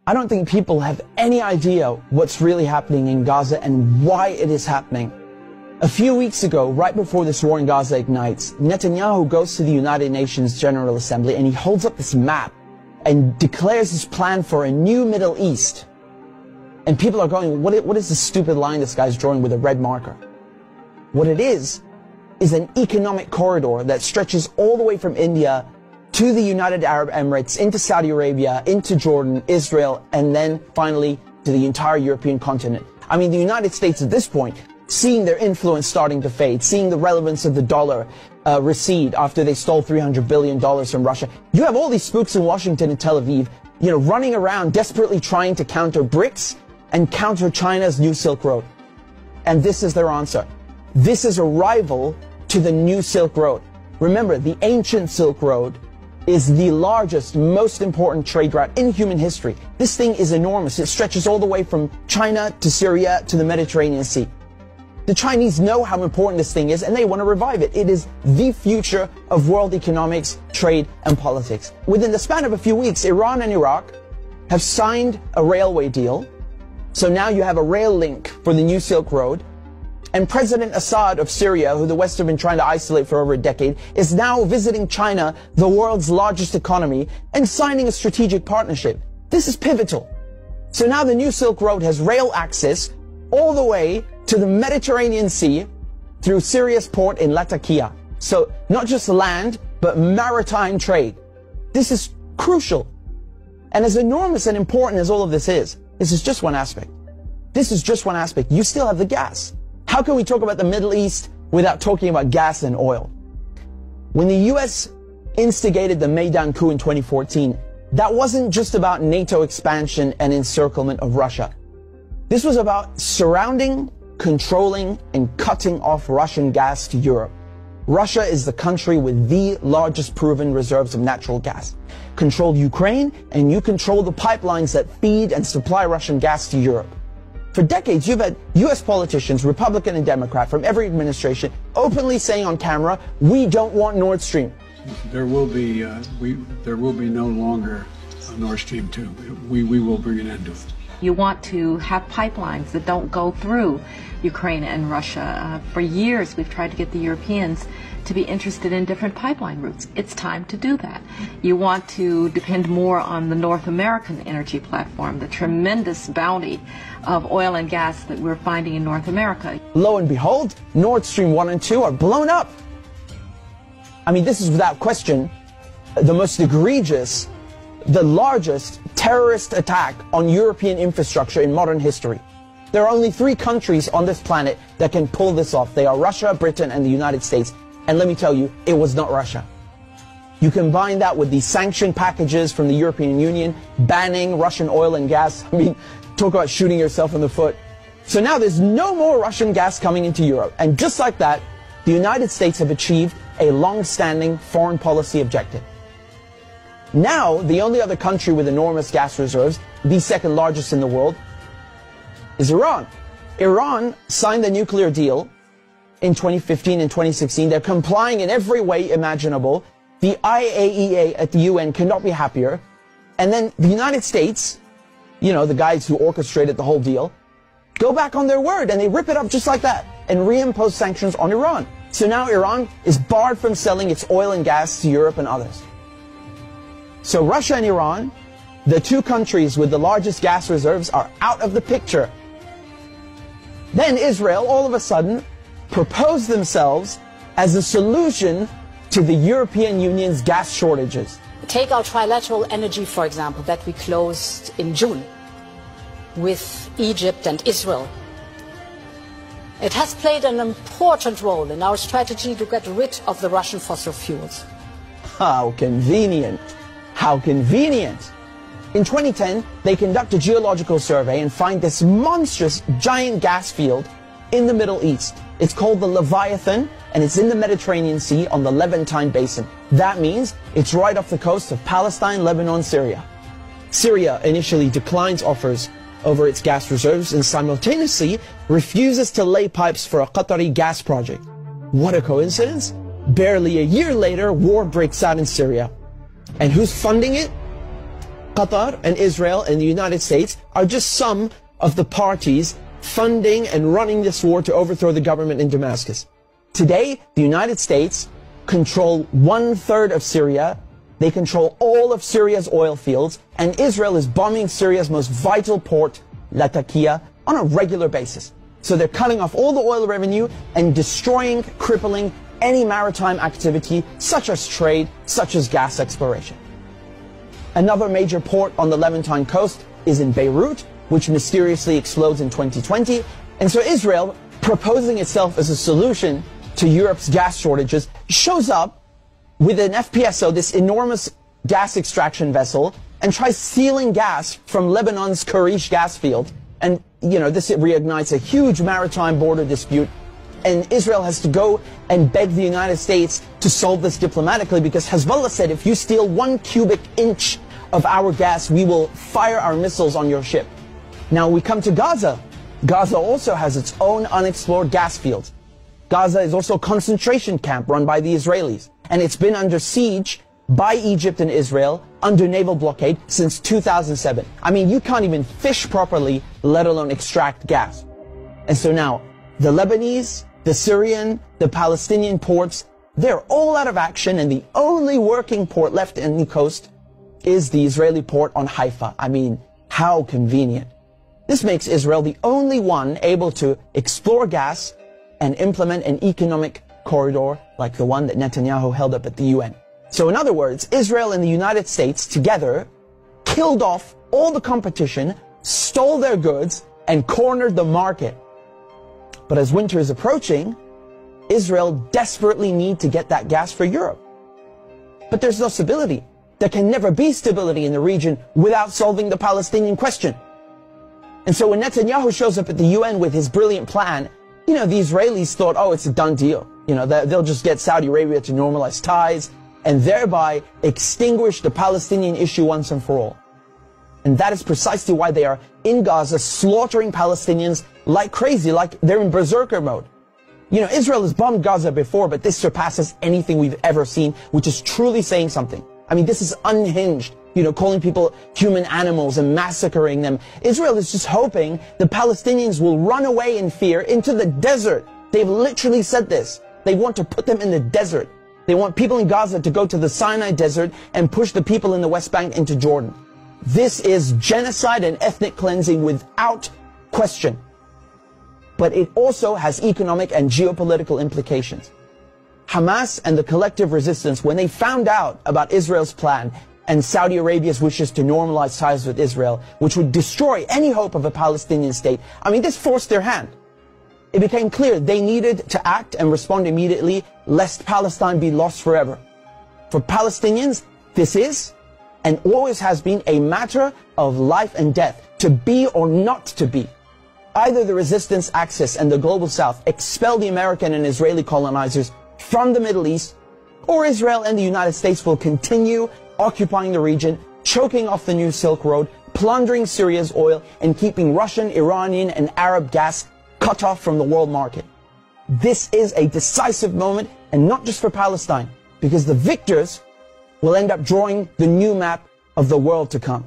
I don't think people have any idea what's really happening in Gaza and why it is happening. A few weeks ago, right before this war in Gaza ignites, Netanyahu goes to the United Nations General Assembly and he holds up this map and declares his plan for a new Middle East. And people are going, what is this stupid line this guy's drawing with a red marker? What it is an economic corridor that stretches all the way from India to the United Arab Emirates, into Saudi Arabia, into Jordan, Israel, and then finally to the entire European continent. I mean, the United States at this point, seeing their influence starting to fade, seeing the relevance of the dollar recede after they stole $300 billion from Russia. You have all these spooks in Washington and Tel Aviv, running around desperately trying to counter BRICS and counter China's new Silk Road. And this is their answer. This is a rival to the new Silk Road. Remember, the ancient Silk Road is the largest, most important trade route in human history. This thing is enormous. It stretches all the way from China to Syria to the Mediterranean Sea. The Chinese know how important this thing is and they want to revive it. It is the future of world economics, trade, and politics. Within the span of a few weeks, Iran and Iraq have signed a railway deal. So now you have a rail link for the new Silk Road. And President Assad of Syria, who the West have been trying to isolate for over a decade, is now visiting China, the world's largest economy, and signing a strategic partnership. This is pivotal. So now the new Silk Road has rail access all the way to the Mediterranean Sea through Syria's port in Latakia. So not just land, but maritime trade. This is crucial. And as enormous and important as all of this is just one aspect. This is just one aspect. You still have the gas. How can we talk about the Middle East without talking about gas and oil? When the US instigated the Maidan coup in 2014, that wasn't just about NATO expansion and encirclement of Russia. This was about surrounding, controlling, and cutting off Russian gas to Europe. Russia is the country with the largest proven reserves of natural gas. Control Ukraine, and you control the pipelines that feed and supply Russian gas to Europe. For decades, you've had US politicians, Republican and Democrat, from every administration, openly saying on camera, we don't want Nord Stream. There will be no longer a Nord Stream 2. We will bring an end to it. You want to have pipelines that don't go through Ukraine and Russia. For years, we've tried to get the Europeans to be interested in different pipeline routes. It's time to do that. You want to depend more on the North American energy platform, the tremendous bounty of oil and gas that we're finding in North America. Lo and behold, Nord Stream 1 and 2 are blown up. I mean, this is without question the most egregious, the largest terrorist attack on European infrastructure in modern history. There are only 3 countries on this planet that can pull this off. They are Russia, Britain, and the United States. And let me tell you, it was not Russia. You combine that with the sanction packages from the European Union, banning Russian oil and gas. I mean, talk about shooting yourself in the foot. So now there's no more Russian gas coming into Europe. And just like that, the United States have achieved a long-standing foreign policy objective. Now, the only other country with enormous gas reserves, the second largest in the world, is Iran. Iran signed the nuclear deal in 2015 and 2016. They're complying in every way imaginable. The IAEA at the UN cannot be happier. And then the United States, the guys who orchestrated the whole deal, go back on their word and they rip it up just like that and reimpose sanctions on Iran. So now Iran is barred from selling its oil and gas to Europe and others. So Russia and Iran, the 2 countries with the largest gas reserves, are out of the picture. Then Israel, all of a sudden, proposed themselves as a solution to the European Union's gas shortages. Take our trilateral energy, for example, that we closed in June with Egypt and Israel. It has played an important role in our strategy to get rid of the Russian fossil fuels. How convenient. How convenient. In 2010, they conduct a geological survey and find this monstrous giant gas field in the Middle East. It's called the Leviathan, and it's in the Mediterranean Sea on the Levantine Basin. That means it's right off the coast of Palestine, Lebanon, Syria. Syria initially declines offers over its gas reserves and simultaneously refuses to lay pipes for a Qatari gas project. What a coincidence! Barely a year later, war breaks out in Syria. And who's funding it? Qatar and Israel and the United States are just some of the parties funding and running this war to overthrow the government in Damascus. Today, the United States control 1/3 of Syria. They control all of Syria's oil fields, and Israel is bombing Syria's most vital port, Latakia, on a regular basis. So they're cutting off all the oil revenue and destroying, crippling any maritime activity, such as trade, such as gas exploration. Another major port on the Levantine coast is in Beirut, which mysteriously explodes in 2020. And so Israel, proposing itself as a solution to Europe's gas shortages, shows up with an FPSO, this enormous gas extraction vessel, and tries stealing gas from Lebanon's Karish gas field. And, you know, this reignites a huge maritime border dispute. And Israel has to go and beg the United States to solve this diplomatically, because Hezbollah said, if you steal 1 cubic inch of our gas, we will fire our missiles on your ship. Now we come to Gaza. Gaza also has its own unexplored gas fields. Gaza is also a concentration camp run by the Israelis. And it's been under siege by Egypt and Israel under naval blockade since 2007. I mean, you can't even fish properly, let alone extract gas. And so now, the Lebanese, the Syrian, the Palestinian ports, they're all out of action, and the only working port left in the coast is the Israeli port on Haifa. I mean, how convenient. This makes Israel the only one able to explore gas and implement an economic corridor like the one that Netanyahu held up at the UN. So in other words, Israel and the United States together killed off all the competition, stole their goods, and cornered the market. But as winter is approaching, Israel desperately needs to get that gas for Europe. But there's no stability. There can never be stability in the region without solving the Palestinian question. And so when Netanyahu shows up at the UN with his brilliant plan, you know, the Israelis thought, oh, it's a done deal. You know, they'll just get Saudi Arabia to normalize ties and thereby extinguish the Palestinian issue once and for all. And that is precisely why they are in Gaza slaughtering Palestinians like crazy, like they're in berserker mode. You know, Israel has bombed Gaza before, but this surpasses anything we've ever seen, which is truly saying something. I mean, this is unhinged, you know, calling people human animals and massacring them. Israel is just hoping the Palestinians will run away in fear into the desert. They've literally said this. They want to put them in the desert. They want people in Gaza to go to the Sinai desert and push the people in the West Bank into Jordan. This is genocide and ethnic cleansing without question. But it also has economic and geopolitical implications. Hamas and the collective resistance, when they found out about Israel's plan and Saudi Arabia's wishes to normalize ties with Israel, which would destroy any hope of a Palestinian state, I mean, this forced their hand. It became clear they needed to act and respond immediately, lest Palestine be lost forever. For Palestinians, this is and always has been a matter of life and death, to be or not to be. Either the resistance axis and the global south expel the American and Israeli colonizers from the Middle East, or Israel and the United States will continue occupying the region, choking off the new Silk Road, plundering Syria's oil, and keeping Russian, Iranian, and Arab gas cut off from the world market. This is a decisive moment, and not just for Palestine, because the victors will end up drawing the new map of the world to come.